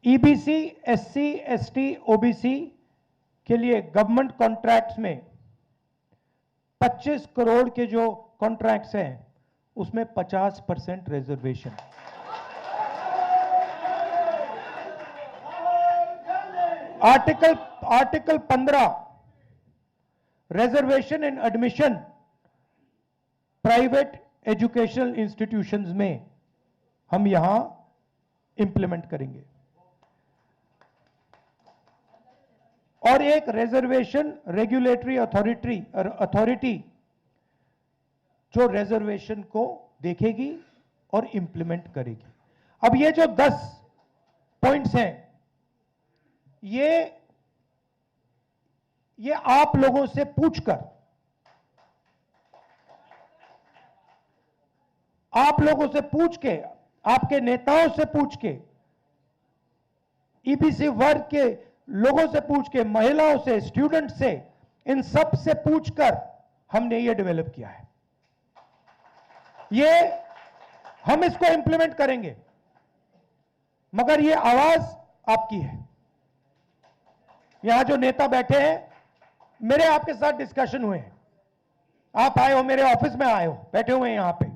EBC, SC, ST, OBC के लिए government contracts में 25 करोड़ के जो कॉन्ट्रैक्ट्स हैं उसमें 50% रिजर्वेशन। आर्टिकल 15 रिजर्वेशन इन एडमिशन प्राइवेट एजुकेशनल इंस्टीट्यूशंस में हम यहां इंप्लीमेंट करेंगे। और एक रिजर्वेशन रेगुलेटरी अथॉरिटी जो रिजर्वेशन को देखेगी और इंप्लीमेंट करेगी। अब ये जो 10 पॉइंट्स हैं, ये आप लोगों से पूछकर, आप लोगों से पूछ के, आपके नेताओं से पूछ के, ईबीसी वर्ग के लोगों से पूछ के, महिलाओं से, स्टूडेंट से, इन सब से पूछकर हमने ये डेवलप किया है। ये हम इसको इंप्लीमेंट करेंगे, मगर ये आवाज आपकी है। यहां जो नेता बैठे हैं, मेरे आपके साथ डिस्कशन हुए हैं, आप आए हो, मेरे ऑफिस में आए हो, बैठे हुए हैं यहां पे,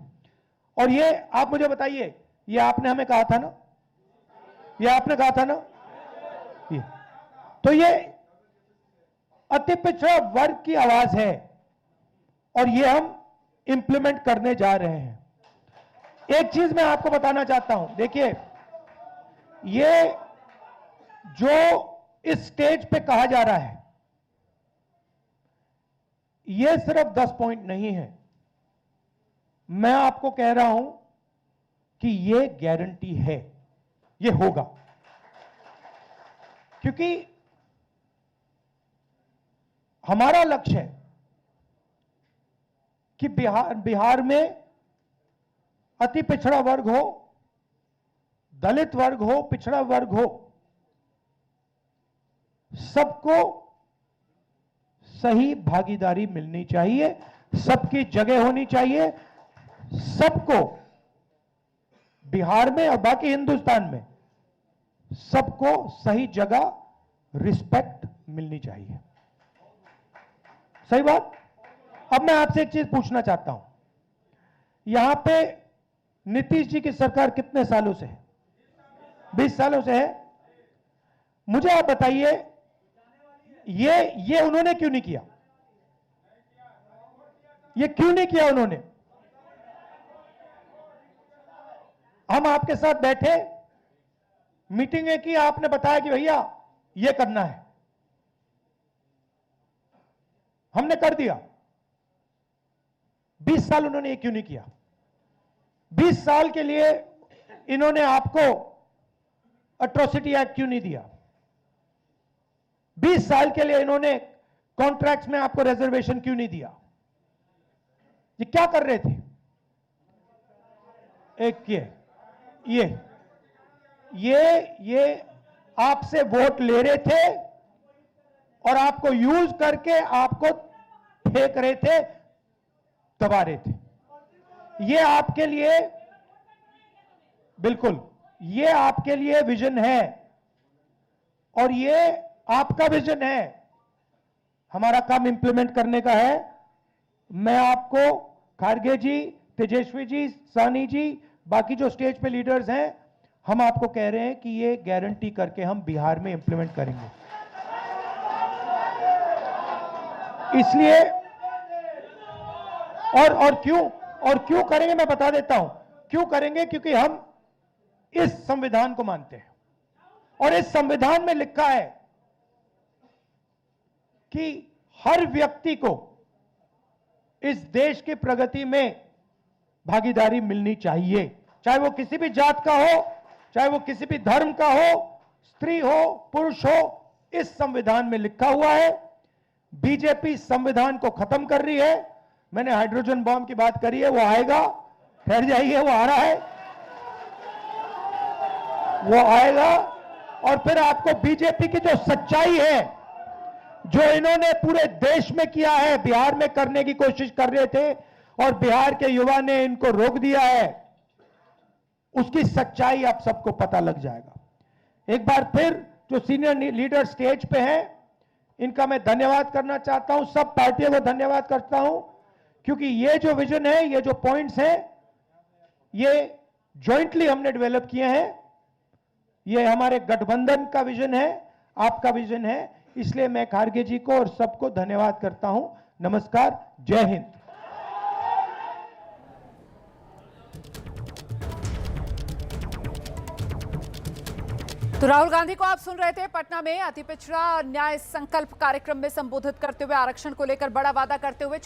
और ये आप मुझे बताइए, ये आपने हमें कहा था ना, ये आपने कहा था ना, ये तो ये अति पिछड़ा वर्ग की आवाज है और ये हम इंप्लीमेंट करने जा रहे हैं। एक चीज मैं आपको बताना चाहता हूं, देखिए, ये जो इस स्टेज पे कहा जा रहा है, ये सिर्फ 10 पॉइंट नहीं है। मैं आपको कह रहा हूं कि ये गारंटी है, ये होगा, क्योंकि हमारा लक्ष्य है कि बिहार में अति पिछड़ा वर्ग हो, दलित वर्ग हो, पिछड़ा वर्ग हो, सबको सही भागीदारी मिलनी चाहिए, सबकी जगह होनी चाहिए, सबको बिहार में और बाकी हिंदुस्तान में सबको सही जगह रिस्पेक्ट मिलनी चाहिए। सही बात। अब मैं आपसे एक चीज पूछना चाहता हूं, यहां पे नीतीश जी की सरकार कितने सालों से है? 20 सालों से है। मुझे आप बताइए, ये उन्होंने क्यों नहीं किया? ये क्यों नहीं किया उन्होंने? हम आपके साथ बैठे, मीटिंगें की, आपने बताया कि भैया ये करना है, हमने कर दिया। 20 साल उन्होंने ये क्यों नहीं किया? 20 साल के लिए इन्होंने आपको एट्रोसिटी एक्ट क्यों नहीं दिया? 20 साल के लिए इन्होंने कॉन्ट्रैक्ट्स में आपको रिजर्वेशन क्यों नहीं दिया? ये क्या कर रहे थे? एक ये आपसे वोट ले रहे थे और आपको यूज करके आपको फेंक रहे थे, दबा रहे थे। ये आपके लिए, बिल्कुल, ये आपके लिए विजन है और ये आपका विजन है। हमारा काम इंप्लीमेंट करने का है। मैं आपको, खारगे जी, तेजस्वी जी, सानी जी, बाकी जो स्टेज पे लीडर्स हैं, हम आपको कह रहे हैं कि ये गारंटी करके हम बिहार में इंप्लीमेंट करेंगे। इसलिए और क्यों करेंगे, मैं बता देता हूं क्यों करेंगे। क्योंकि हम इस संविधान को मानते हैं और इस संविधान में लिखा है कि हर व्यक्ति को इस देश की प्रगति में भागीदारी मिलनी चाहिए, चाहे वो किसी भी जात का हो, चाहे वो किसी भी धर्म का हो, स्त्री हो, पुरुष हो। इस संविधान में लिखा हुआ है। बीजेपी संविधान को खत्म कर रही है। मैंने हाइड्रोजन बॉम्ब की बात करी है, वो आएगा, ठहर जाइए, वो आ रहा है, वो आएगा। और फिर आपको बीजेपी की जो सच्चाई है, जो इन्होंने पूरे देश में किया है, बिहार में करने की कोशिश कर रहे थे और बिहार के युवा ने इनको रोक दिया है, उसकी सच्चाई आप सबको पता लग जाएगा। एक बार फिर जो सीनियर लीडर स्टेज पे हैं, इनका मैं धन्यवाद करना चाहता हूं, सब पार्टियों को धन्यवाद करता हूं, क्योंकि ये जो विजन है, ये जो पॉइंट्स हैं, ये जॉइंटली हमने डेवलप किए हैं। ये हमारे गठबंधन का विजन है, आपका विजन है, इसलिए मैं खारगे जी को और सबको धन्यवाद करता हूं। नमस्कार, जय हिंद। तो राहुल गांधी को आप सुन रहे थे पटना में अति पिछड़ा न्याय संकल्प कार्यक्रम में संबोधित करते हुए, आरक्षण को लेकर बड़ा वादा करते हुए।